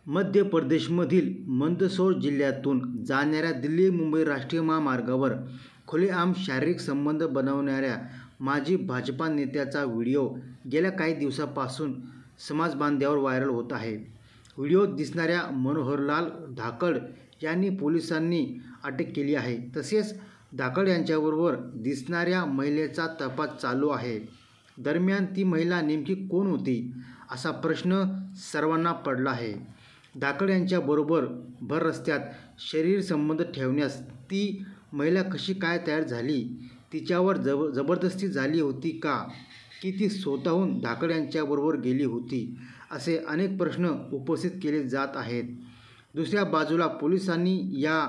मध्य प्रदेशमधील मंदसौर जिल्ह्यातून जाणाऱ्या दिल्ली मुंबई राष्ट्रीय महामार्गावर खुलेआम शारीरिक संबंध बनवणाऱ्या माजी भाजपा नेत्याचा व्हिडिओ गेल्या काही दिवसांपासून समाजबांध्यावर व्हायरल होत आहे. व्हिडिओत दिसणाऱ्या मनोहरलाल धाकड यांनी पोलिसांनी अटक केली आहे. तसेच धाकड यांच्याबरोबर दिसणाऱ्या महिलेचा तपास चालू आहे. दरम्यान ती महिला नेमकी कोण होती असा प्रश्न सर्वांना पडला आहे. धाकड यांच्याबरोबर भर रस्त्यात शरीर संबंध ठेवण्यास ती महिला कशी काय तयार झाली? तिच्यावर जबरदस्ती झाली होती का, की ती स्वतःहून धाकड यांच्याबरोबर गेली होती? असे अनेक प्रश्न उपस्थित केले जात आहेत. दुसऱ्या बाजूला पोलिसांनी या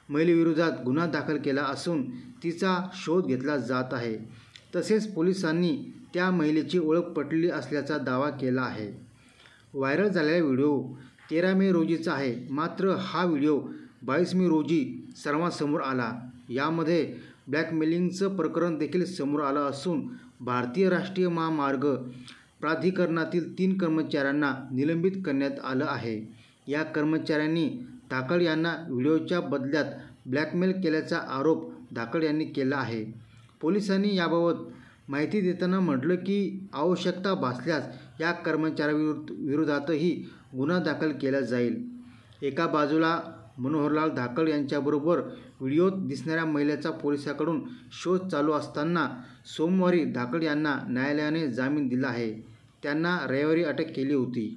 महिलेविरोधात गुन्हा दाखल केला असून तिचा शोध घेतला जात आहे. तसेच पोलिसांनी त्या महिलेची ओळख पटली असल्याचा दावा केला आहे. व्हायरल झालेला व्हिडिओ 13 मे रोजीचा आहे. मात्र हा व्हिडिओ 22 मे रोजी सर्वांसमोर आला. यामध्ये ब्लॅकमेलिंगचं प्रकरण देखील समोर आलं असून भारतीय राष्ट्रीय महामार्ग प्राधिकरणातील 3 कर्मचाऱ्यांना निलंबित करण्यात आलं आहे. या कर्मचाऱ्यांनी धाकड यांना व्हिडिओच्या बदल्यात ब्लॅकमेल केल्याचा आरोप धाकड यांनी केला आहे. पोलिसांनी याबाबत माहिती देताना म्हटलं की आवश्यकता भासल्यास या कर्मचाऱ्याविरोधातही गुन्हा दाखल केला जाईल. एका बाजूला मनोहरलाल धाकड यांच्याबरोबर व्हिडिओत दिसणाऱ्या महिलेचा पोलिसांकडून शोध चालू असताना सोमवारी धाकड यांना न्यायालयाने जामीन दिला आहे. त्यांना रविवारी अटक केली होती.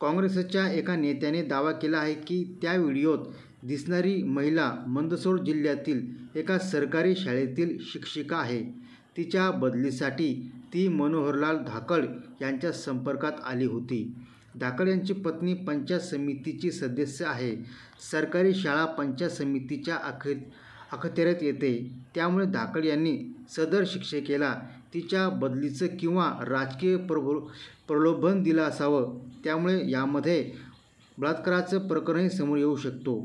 काँग्रेसच्या एका नेत्याने दावा केला आहे की त्या व्हिडिओत दिसणारी महिला मंदसौर जिल्ह्यातील एका सरकारी शाळेतील शिक्षिका आहे. तिच्या बदलीसाठी ती मनोहरलाल धाकड यांच्या संपर्कात आली होती. धाकड यांची पत्नी पंचायत समितीची सदस्य आहे. सरकारी शाळा पंचायत समितीच्या अखत्यारीत येते. त्यामुळे धाकड यांनी सदर शिक्षिकेला तिच्या बदलीचं किंवा राजकीय प्रलोभन दिलं असावं. त्यामुळे यामध्ये बलात्काराचं प्रकरणही समोर येऊ शकतो.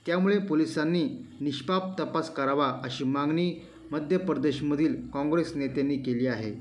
त्यामुळे पोलिसांनी निष्पाप तपास करावा अशी मागणी मध्य प्रदेशमधील काँग्रेस नेत्यांनी केली आहे.